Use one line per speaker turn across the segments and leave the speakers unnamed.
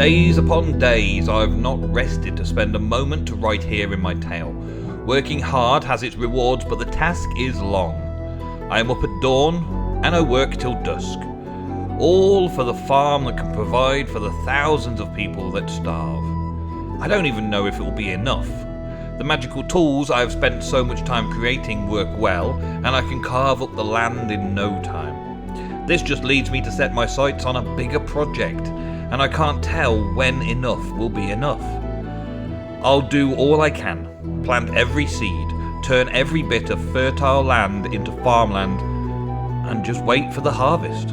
Days upon days I've not rested to spend a moment to write here in my tale. Working hard has its rewards, but the task is long. I am up at dawn, and I work till dusk. All for the farm that can provide for the thousands of people that starve. I don't even know if it will be enough. The magical tools I have spent so much time creating work well, and I can carve up the land in no time. This just leads me to set my sights on a bigger project, and I can't tell when enough will be enough. I'll do all I can, plant every seed, turn every bit of fertile land into farmland, and just wait for the harvest.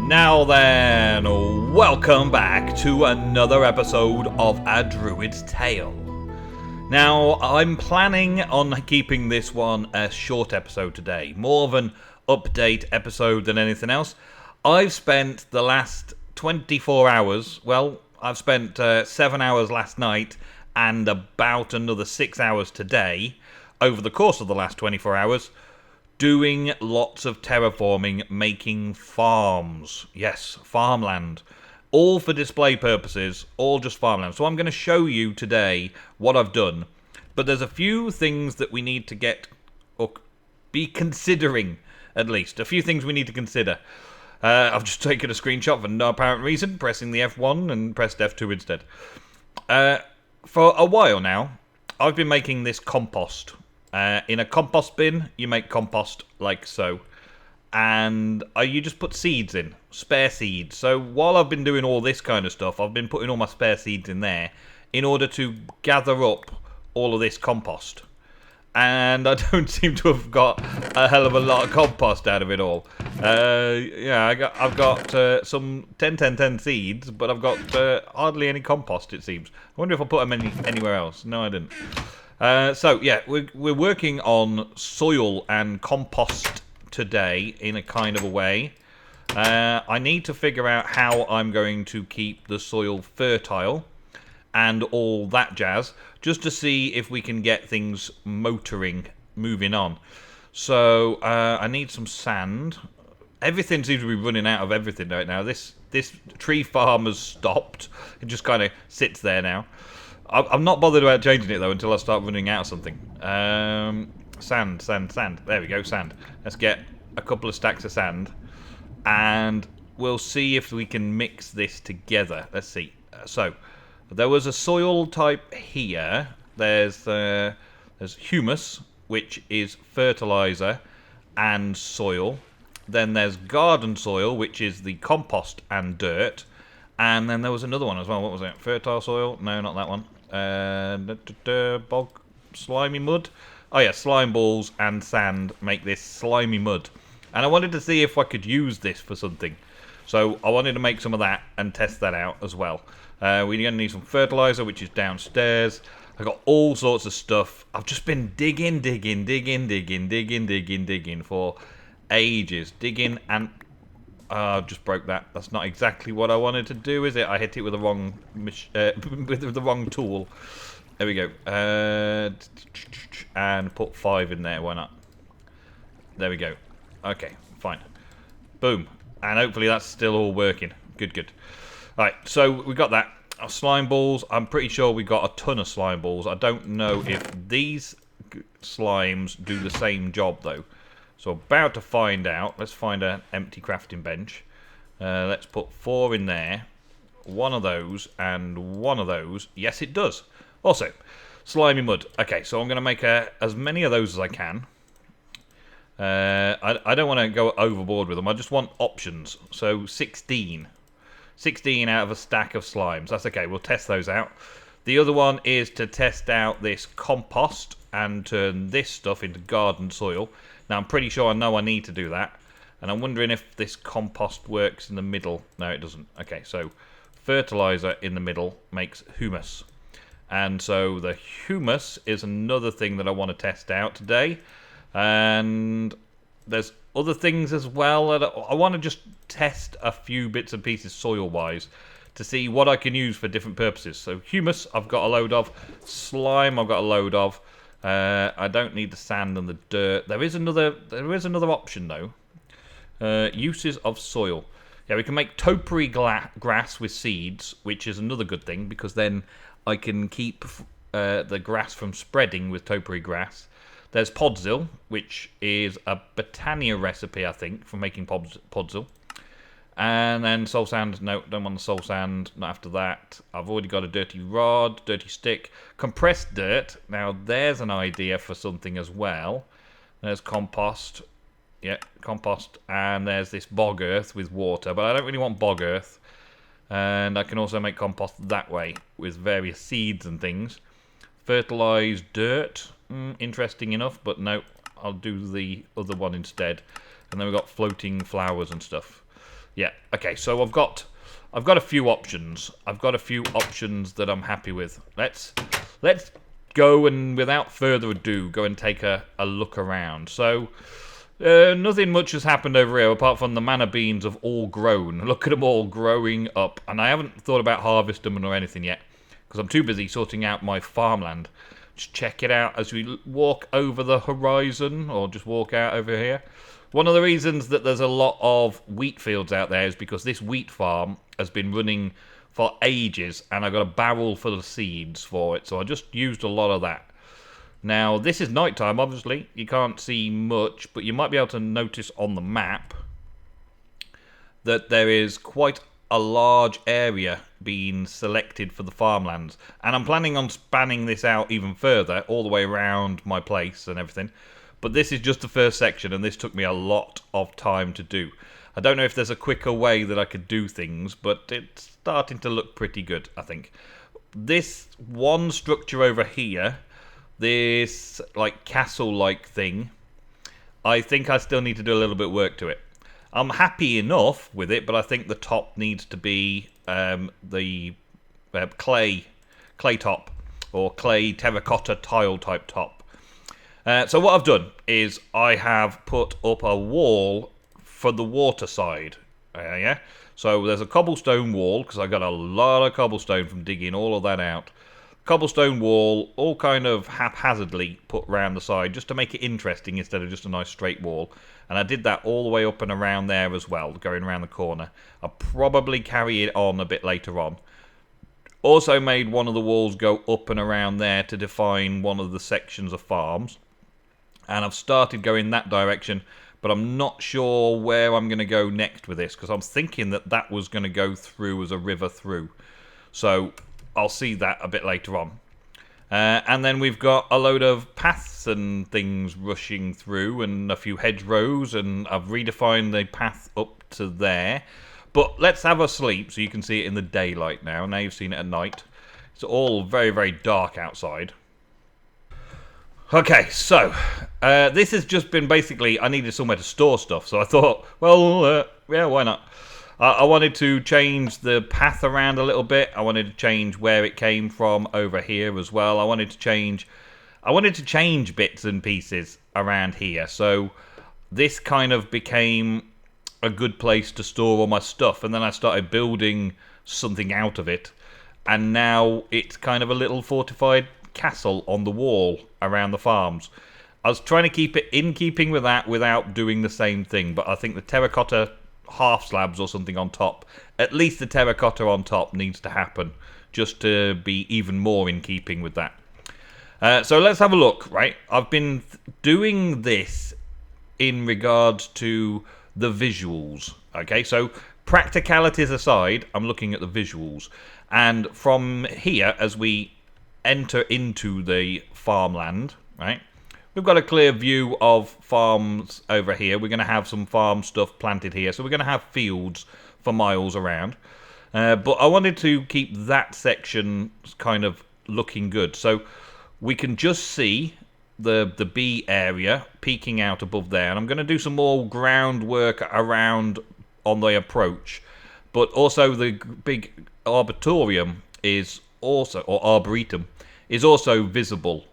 Now then, welcome back to another episode of A Druid's Tale. Now, I'm planning on keeping this one a short episode today, more of an update episode than anything else. I've spent the last 24 hours, well, I've spent 7 hours last night and about another 6 hours today, over the course of the last 24 hours, doing lots of terraforming, making farms. Yes, farmland. All for display purposes, all just farmland. So I'm going to show you today what I've done, but there's a few things that we need to get, or be considering, at least. A few things we need to consider. I've just taken a screenshot for no apparent reason, pressing the F1 and pressed F2 instead. For a while now, I've been making this compost. In a compost bin, you make compost like so. And you just put seeds in, spare seeds. So while I've been doing all this kind of stuff, I've been putting all my spare seeds in there in order to gather up all of this compost. And I don't seem to have got a hell of a lot of compost out of it all. I've got some 10 seeds, but I've got hardly any compost, it seems. I wonder if I put them anywhere else. No, I didn't. We're working on soil and compost today in a kind of a way. I need to figure out how I'm going to keep the soil fertile and all that jazz, just to see if we can get things moving on. So I need some sand. Everything seems to be running out of everything right now. This tree farm has stopped. It just kind of sits there now. I'm not bothered about changing it though until I start running out of something. Sand. There we go, sand. Let's get a couple of stacks of sand, and we'll see if we can mix this together. Let's see. So there was a soil type here. There's humus, which is fertilizer and soil. Then there's garden soil, which is the compost and dirt. And then there was another one as well. What was it? Fertile soil? No, not that one. Bog, slimy mud. Oh yeah, slime balls and sand make this slimy mud. And I wanted to see if I could use this for something. So I wanted to make some of that and test that out as well. We're going to need some fertilizer, which is downstairs. I got all sorts of stuff. I've just been digging for ages. Digging and... I just broke that. That's not exactly what I wanted to do, is it? I hit it with the wrong with the wrong tool. There we go. And put 5 in there. Why not? There we go. Okay, fine. Boom. And hopefully that's still all working. Good. Right, so we got that. Our slime balls. I'm pretty sure we got a ton of slime balls. I don't know if these slimes do the same job, though. So about to find out. Let's find an empty crafting bench. Let's put 4 in there. One of those and one of those. Yes, it does. Also, slimy mud. Okay, so I'm going to make as many of those as I can. I don't want to go overboard with them. I just want options. So 16. 16 out of a stack of slimes. That's okay. We'll test those out. The other one is to test out this compost and turn this stuff into garden soil. Now, I'm pretty sure I know I need to do that. And I'm wondering if this compost works in the middle. No, it doesn't. Okay, so fertilizer in the middle makes humus. And so the humus is another thing that I want to test out today. And there's other things as well. That I want to just test a few bits and pieces soil-wise to see what I can use for different purposes. So humus, I've got a load of. Slime, I've got a load of. I don't need the sand and the dirt. There is another option though. Uses of soil. Yeah, we can make topiary grass with seeds, which is another good thing, because then I can keep the grass from spreading with topiary grass. There's podzil, which is a Botania recipe, I think, for making podzil. And then soul sand. No, don't want the soul sand. Not after that. I've already got a dirty rod, dirty stick. Compressed dirt. Now, there's an idea for something as well. There's compost. Yeah, compost. And there's this bog earth with water. But I don't really want bog earth. And I can also make compost that way with various seeds and things. Fertilized dirt. Interesting enough, but no. I'll do the other one instead. And then we've got floating flowers and stuff. Yeah, okay, so I've got a few options. I've got a few options that I'm happy with. Let's go and, without further ado, go and take a look around. So, nothing much has happened over here apart from the mana beans have all grown. Look at them all growing up. And I haven't thought about harvesting them or anything yet, because I'm too busy sorting out my farmland. Just check it out as we walk over the horizon, or just walk out over here. One of the reasons that there's a lot of wheat fields out there is because this wheat farm has been running for ages, and I got a barrel full of seeds for it, so I just used a lot of that. Now, this is nighttime, obviously. You can't see much, but you might be able to notice on the map that there is quite a large area being selected for the farmlands. And I'm planning on spanning this out even further, all the way around my place and everything. But this is just the first section, and this took me a lot of time to do. I don't know if there's a quicker way that I could do things, but it's starting to look pretty good, I think. This one structure over here, this like castle-like thing, I think I still need to do a little bit of work to it. I'm happy enough with it, but I think the top needs to be the clay top, or clay terracotta tile type top. So what I've done is I have put up a wall for the water side. Yeah. So there's a cobblestone wall, because I got a lot of cobblestone from digging all of that out. Cobblestone wall, all kind of haphazardly put round the side, just to make it interesting instead of just a nice straight wall. And I did that all the way up and around there as well, going around the corner. I'll probably carry it on a bit later on. Also made one of the walls go up and around there to define one of the sections of farms. And I've started going that direction, but I'm not sure where I'm going to go next with this, because I'm thinking that that was going to go through as a river through. So I'll see that a bit later on. And then we've got a load of paths and things rushing through, and a few hedgerows, and I've redefined the path up to there. But let's have a sleep so you can see it in the daylight now. Now you've seen it at night. It's all very, very dark outside. Okay, so this has just been basically, I needed somewhere to store stuff, so I thought, well, yeah, why not? I wanted to change the path around a little bit. I wanted to change where it came from over here as well. I wanted to change bits and pieces around here, so this kind of became a good place to store all my stuff, and then I started building something out of it, and now it's kind of a little fortified castle on the wall around the farms. I was trying to keep it in keeping with that without doing the same thing, but I think the terracotta half slabs or something on top, at least the terracotta on top, needs to happen just to be even more in keeping with that. So let's have a look, right? I've been doing this in regards to the visuals, okay? So practicalities aside, I'm looking at the visuals, and from here, as we enter into the farmland, right? We've got a clear view of farms over here. We're going to have some farm stuff planted here, so we're going to have fields for miles around. But I wanted to keep that section kind of looking good, so we can just see the B area peeking out above there, and I'm going to do some more groundwork around on the approach. But also the big arboretum is also, or arboretum, is also visible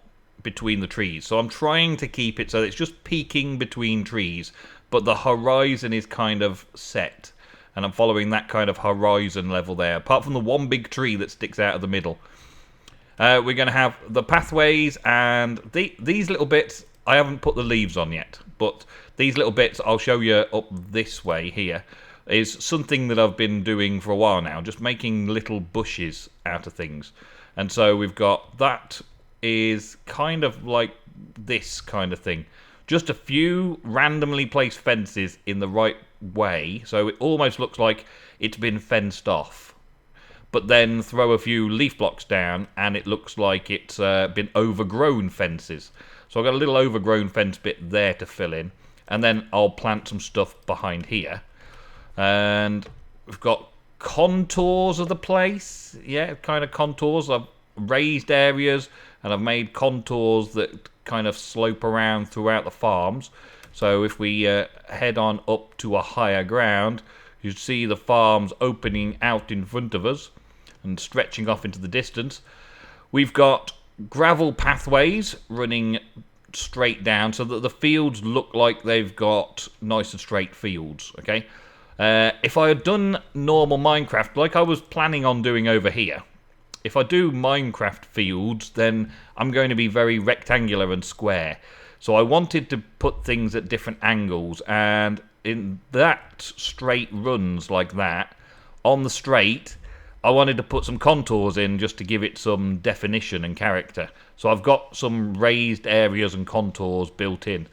between the trees. So I'm trying to keep it so it's just peeking between trees, but the horizon is kind of set, and I'm following that kind of horizon level there, apart from the one big tree that sticks out of the middle. We're going to have the pathways, and these little bits, I haven't put the leaves on yet, but these little bits I'll show you up this way here. is something that I've been doing for a while now, just making little bushes out of things. And so we've got that is kind of like this kind of thing. Just a few randomly placed fences in the right way, so it almost looks like it's been fenced off. But then throw a few leaf blocks down and it looks like it's been overgrown fences. So I've got a little overgrown fence bit there to fill in. And then I'll plant some stuff behind here. And we've got contours of the place. Yeah, kind of contours. I've raised areas and I've made contours that kind of slope around throughout the farms. So if we head on up to a higher ground, you see the farms opening out in front of us and stretching off into the distance. We've got gravel pathways running straight down so that the fields look like they've got nice and straight fields, okay? If I had done normal Minecraft, like I was planning on doing over here, if I do Minecraft fields, then I'm going to be very rectangular and square. So I wanted to put things at different angles, and in that straight runs like that, on the straight, I wanted to put some contours in just to give it some definition and character. So I've got some raised areas and contours built in.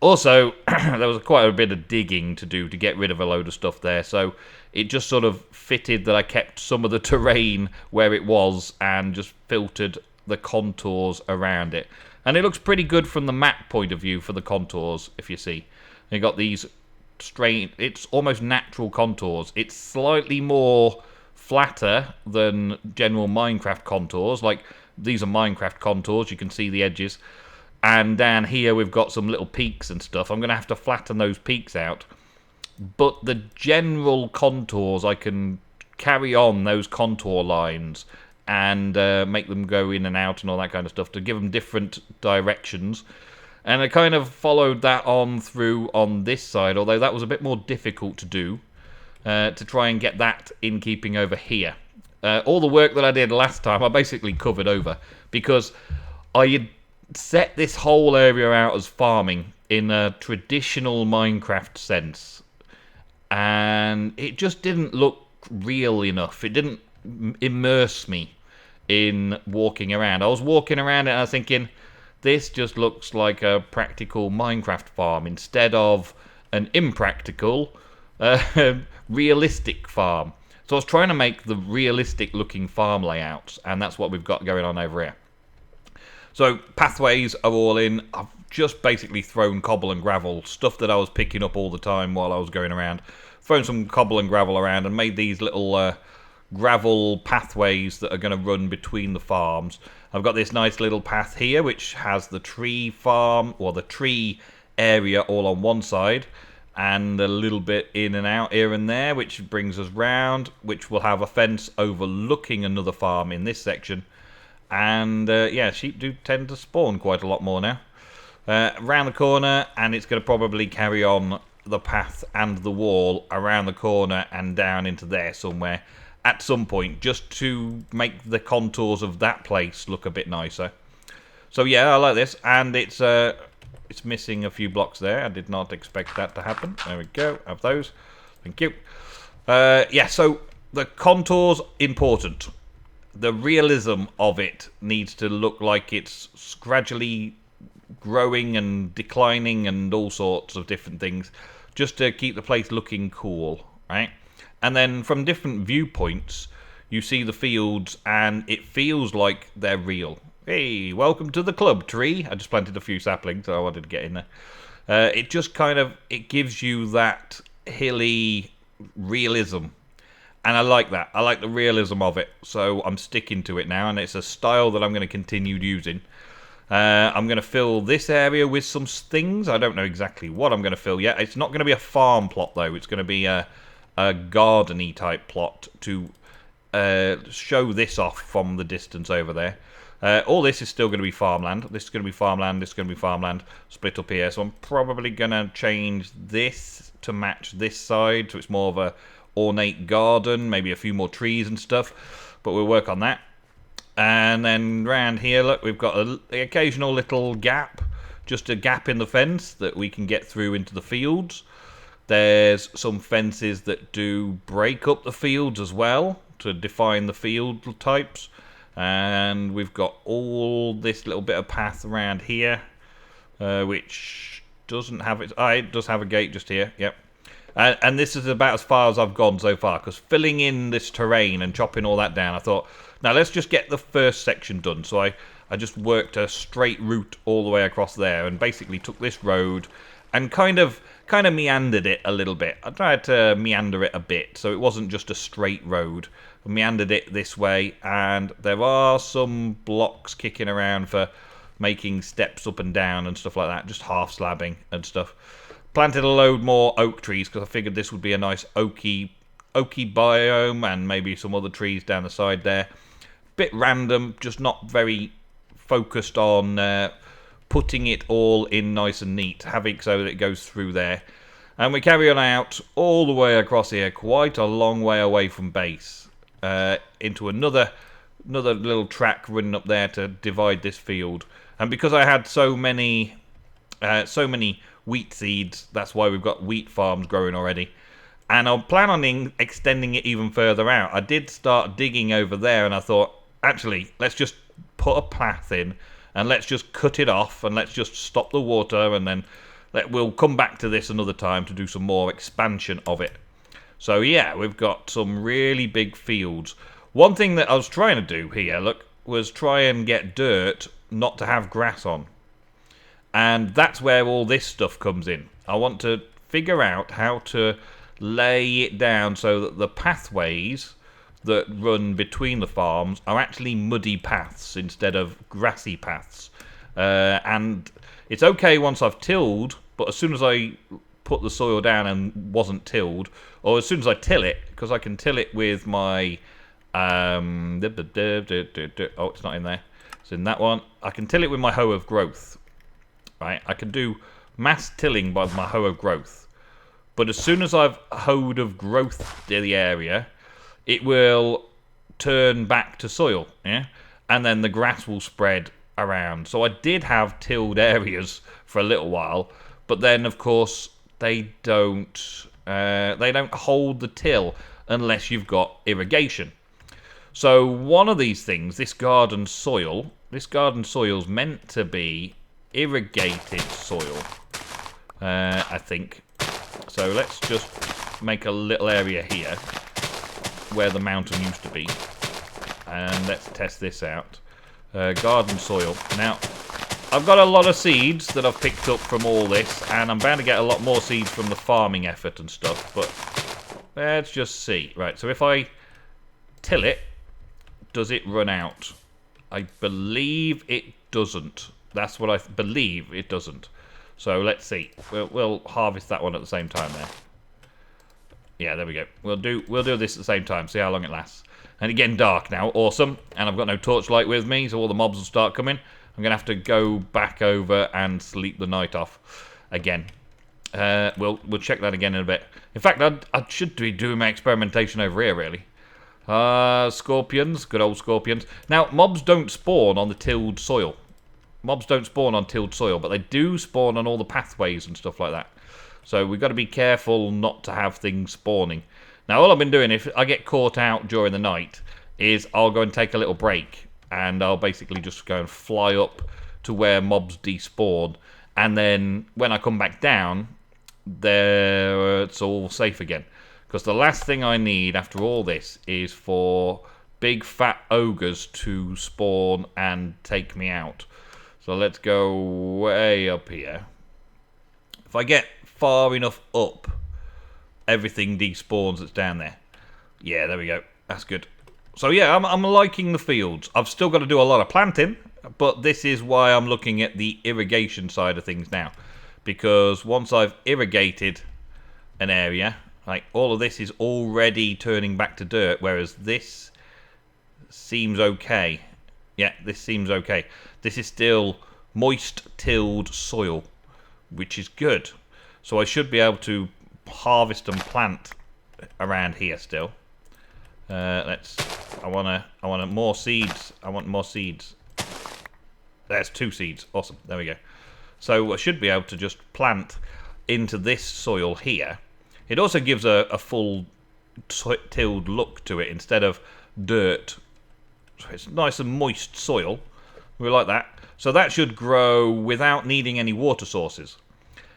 Also, there was quite a bit of digging to do to get rid of a load of stuff there, so it just sort of fitted that I kept some of the terrain where it was and just filtered the contours around it. And it looks pretty good from the map point of view for the contours, if you see. You got these straight, it's almost natural contours. It's slightly more flatter than general Minecraft contours. Like, these are Minecraft contours, you can see the edges. And down here we've got some little peaks and stuff. I'm going to have to flatten those peaks out. But the general contours, I can carry on those contour lines and make them go in and out and all that kind of stuff to give them different directions. And I kind of followed that on through on this side, although that was a bit more difficult to do, to try and get that in keeping over here. All the work that I did last time, I basically covered over, because I had set this whole area out as farming in a traditional Minecraft sense. And it just didn't look real enough. It didn't immerse me in walking around. I was walking around and I was thinking, this just looks like a practical Minecraft farm instead of an impractical, realistic farm. So I was trying to make the realistic looking farm layouts, and that's what we've got going on over here. So pathways are all in. I've just basically thrown cobble and gravel, stuff that I was picking up all the time while I was going around. Thrown some cobble and gravel around and made these little gravel pathways that are going to run between the farms. I've got this nice little path here which has the tree farm, or the tree area all on one side, and a little bit in and out here and there, which brings us round, which will have a fence overlooking another farm in this section. And yeah, sheep do tend to spawn quite a lot more now. Around the corner, and it's going to probably carry on the path and the wall around the corner and down into there somewhere at some point, just to make the contours of that place look a bit nicer. So yeah, I like this, and it's missing a few blocks there. I did not expect that to happen. There we go, have those. Thank you. Yeah, so the contours, important. The realism of it needs to look like it's gradually growing and declining and all sorts of different things, just to keep the place looking cool, right? And then from different viewpoints, you see the fields and it feels like they're real. Hey, welcome to the club, tree. I just planted a few saplings, so I wanted to get in there. It just kind of, it gives you that hilly realism. And I like that. I like the realism of it. So I'm sticking to it now, and it's a style that I'm going to continue using. I'm going to fill this area with some things. I don't know exactly what I'm going to fill yet. It's not going to be a farm plot, though. It's going to be a garden-y type plot to show this off from the distance over there. All this is still going to be farmland. This is going to be farmland. This is going to be farmland. Split up here. So I'm probably going to change this to match this side, so it's more of a ornate garden, maybe a few more trees and stuff, but we'll work on that. And then round here, look, we've got the occasional little gap, just a gap in the fence that we can get through into the fields. There's some fences that do break up the fields as well to define the field types. And we've got all this little bit of path around here, which doesn't have its... it does have a gate just here, yep. And this is about as far as I've gone so far, because filling in this terrain and chopping all that down, I thought, now let's just get the first section done. So I just worked a straight route all the way across there and basically took this road and kind of meandered it a little bit. I tried to meander it a bit, so it wasn't just a straight road. I meandered it this way, and there are some blocks kicking around for making steps up and down and stuff like that, just half slabbing and stuff. Planted a load more oak trees because I figured this would be a nice oaky biome, and maybe some other trees down the side there. Bit random, just not very focused on putting it all in nice and neat, having so that it goes through there. And we carry on out all the way across here, quite a long way away from base, into another little track running up there to divide this field. And because I had so many wheat seeds, that's why we've got wheat farms growing already. And I'll plan on extending it even further out. I did start digging over there, and I thought, actually, let's just put a path in, and let's just cut it off, and let's just stop the water, and then we'll come back to this another time to do some more expansion of it. So yeah, we've got some really big fields. One thing that I was trying to do here, look, was try and get dirt not to have grass on. And that's where all this stuff comes in. I want to figure out how to lay it down so that the pathways that run between the farms are actually muddy paths instead of grassy paths. And it's okay once I've tilled, but as soon as I put the soil down and wasn't tilled, or as soon as I till it, because I can till it with my... oh, it's not in there. It's in that one. I can till it with my hoe of growth. Right? I can do mass tilling by my hoe of growth. But as soon as I've hoed of growth the area, it will turn back to soil, yeah? And then the grass will spread around. So I did have tilled areas for a little while, but then of course they don't hold the till unless you've got irrigation. So one of these things, this garden soil's meant to be irrigated soil, I think. So let's just make a little area here where the mountain used to be, and let's test this out. Garden soil. Now, I've got a lot of seeds that I've picked up from all this, and I'm bound to get a lot more seeds from the farming effort and stuff, but let's just see. Right, so if I till it, does it run out? I believe it doesn't. That's what I believe, it doesn't. So let's see. We'll harvest that one at the same time there. Yeah, there we go. We'll do this at the same time, see how long it lasts. And it's getting dark now, awesome. And I've got no torchlight with me, so all the mobs will start coming. I'm going to have to go back over and sleep the night off again. We'll check that again in a bit. In fact, I should be doing my experimentation over here, really. Scorpions, good old scorpions. Now, mobs don't spawn on the tilled soil. Mobs don't spawn on tilled soil, but they do spawn on all the pathways and stuff like that. So we've got to be careful not to have things spawning. Now, all I've been doing, if I get caught out during the night, is I'll go and take a little break. And I'll basically just go and fly up to where mobs despawn. And then when I come back down, it's all safe again. Because the last thing I need after all this is for big fat ogres to spawn and take me out. So let's go way up here. If I get far enough up, everything despawns that's down there. Yeah, there we go. That's good. So yeah, I'm liking the fields. I've still got to do a lot of planting, but this is why I'm looking at the irrigation side of things now. Because once I've irrigated an area, like all of this is already turning back to dirt, whereas this seems okay. Yeah, this seems okay. This is still moist tilled soil, which is good. So I should be able to harvest and plant around here still. I want more seeds. I want more seeds. There's 2 seeds. Awesome. There we go. So I should be able to just plant into this soil here, It also gives a full tilled look to it instead of dirt. So it's nice and moist soil. We like that. So that should grow without needing any water sources.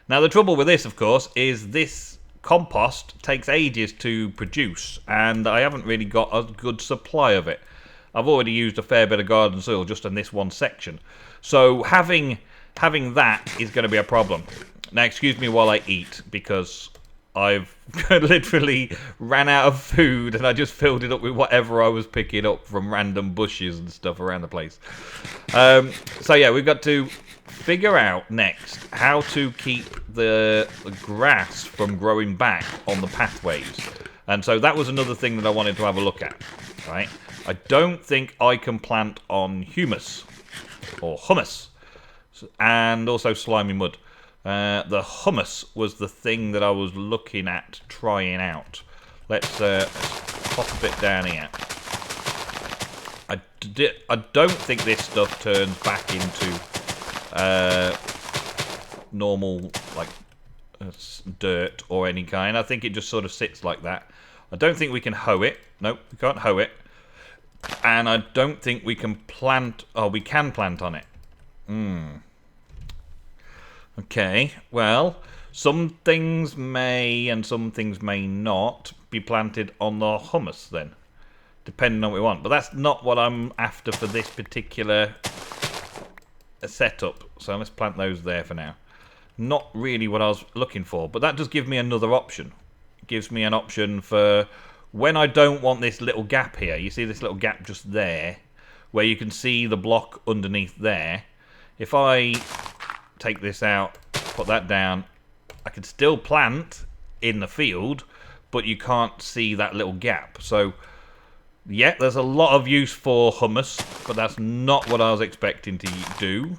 Now the trouble with this, of course, is this compost takes ages to produce, and I haven't really got a good supply of it. I've already used a fair bit of garden soil just in this one section. So having that is going to be a problem. Now excuse me while I eat, because I've literally ran out of food and I just filled it up with whatever I was picking up from random bushes and stuff around the place. So yeah, we've got to figure out next how to keep the grass from growing back on the pathways. And so that was another thing that I wanted to have a look at. Right? I don't think I can plant on humus or hummus and also slimy mud. The hummus was the thing that I was looking at trying out. Let's pop a bit down here. I don't think this stuff turns back into normal like dirt or any kind. I think it just sort of sits like that. I don't think we can hoe it. Nope, we can't hoe it. And I don't think we can plant... Oh, we can plant on it. Okay, well, some things may and some things may not be planted on the hummus then, depending on what we want. But that's not what I'm after for this particular setup. So let's plant those there for now. Not really what I was looking for, but that does give me another option. It gives me an option for when I don't want this little gap here. You see this little gap just there, where you can see the block underneath there. If I take this out, put that down, I can still plant in the field, but you can't see that little gap. So yeah, there's a lot of use for hummus, but that's not what I was expecting to do.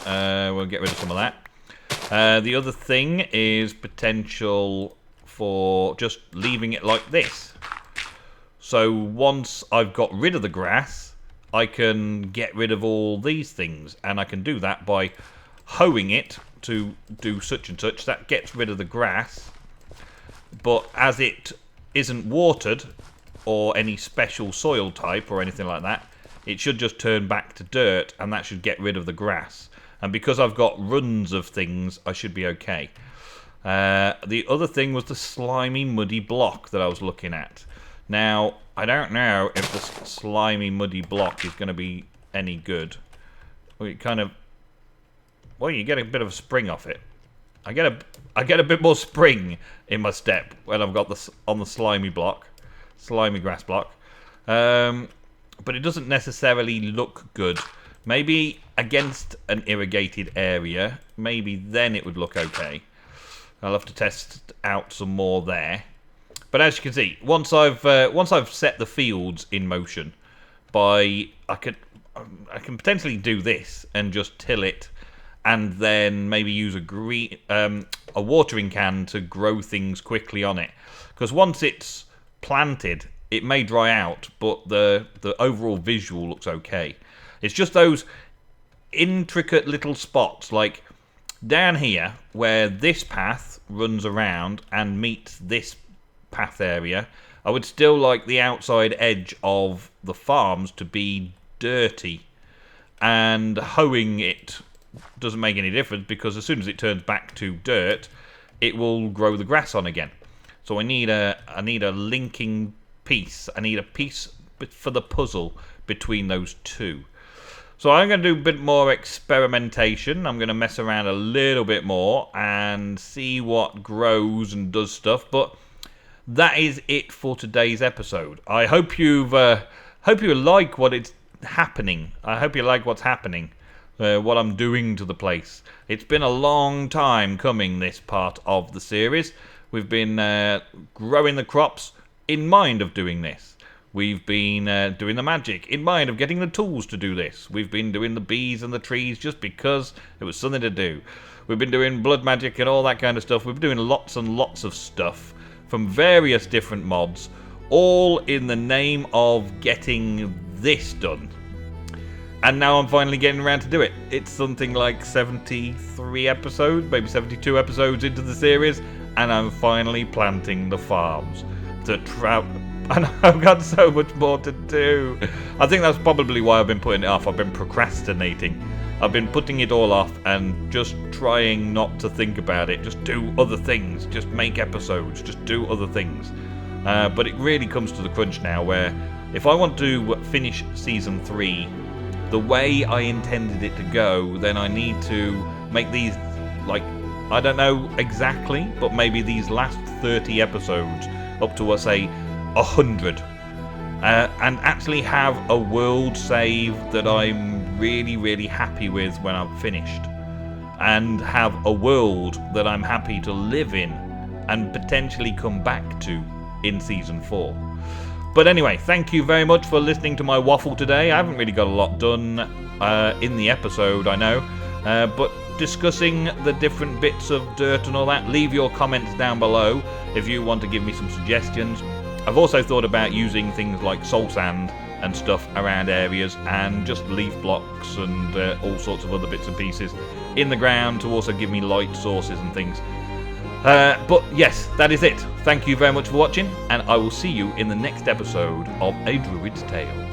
We'll get rid of some of that. The other thing is potential for just leaving it like this. So once I've got rid of the grass, I can get rid of all these things, and I can do that by hoeing it to do such and such. That gets rid of the grass, but as it isn't watered or any special soil type or anything like that, it should just turn back to dirt, and that should get rid of the grass. And because I've got runs of things, I should be okay. The other thing was the slimy muddy block that I was looking at. Now I don't know if the slimy muddy block is going to be any good. Well, you get a bit of a spring off it. I get a bit more spring in my step when I've got this on the slimy grass block. But it doesn't necessarily look good. Maybe against an irrigated area, maybe then it would look okay. I'll have to test out some more there. But as you can see, once I've set the fields in motion, I can potentially do this and just till it, and then maybe use a watering can to grow things quickly on it. Because once it's planted, it may dry out, but the overall visual looks okay. It's just those intricate little spots, like down here, where this path runs around and meets this path area. I would still like the outside edge of the farms to be dirty, and hoeing it doesn't make any difference, because as soon as it turns back to dirt, it will grow the grass on again. So I need a linking piece. I need a piece for the puzzle between those two. So I'm going to do a bit more experimentation. I'm going to mess around a little bit more and see what grows and does stuff. But that is it for today's episode. I hope you like what's happening. I hope you like what's happening, what I'm doing to the place. It's been a long time coming, this part of the series. We've been growing the crops in mind of doing this. We've been doing the magic in mind of getting the tools to do this. We've been doing the bees and the trees just because it was something to do. We've been doing blood magic and all that kind of stuff. We've been doing lots and lots of stuff from various different mods, all in the name of getting this done. And now I'm finally getting around to do it. It's something like 73 episodes, maybe 72 episodes into the series, and I'm finally planting the farms to and I've got so much more to do. I think that's probably why I've been putting it off. I've been procrastinating. I've been putting it all off and just trying not to think about it. Just do other things. Just make episodes. Just do other things. But it really comes to the crunch now where if I want to finish Season 3 the way I intended it to go, then I need to make these, like, I don't know exactly, but maybe these last 30 episodes up to, say, 100. And actually have a world save that I'm really, really happy with when I'm finished. And have a world that I'm happy to live in and potentially come back to in Season 4. But anyway, thank you very much for listening to my waffle today. I haven't really got a lot done in the episode, I know. But discussing the different bits of dirt and all that, leave your comments down below if you want to give me some suggestions. I've also thought about using things like soul sand and stuff around areas and just leaf blocks and all sorts of other bits and pieces in the ground to also give me light sources and things. But yes, that is it. Thank you very much for watching, and I will see you in the next episode of A Druid's Tale.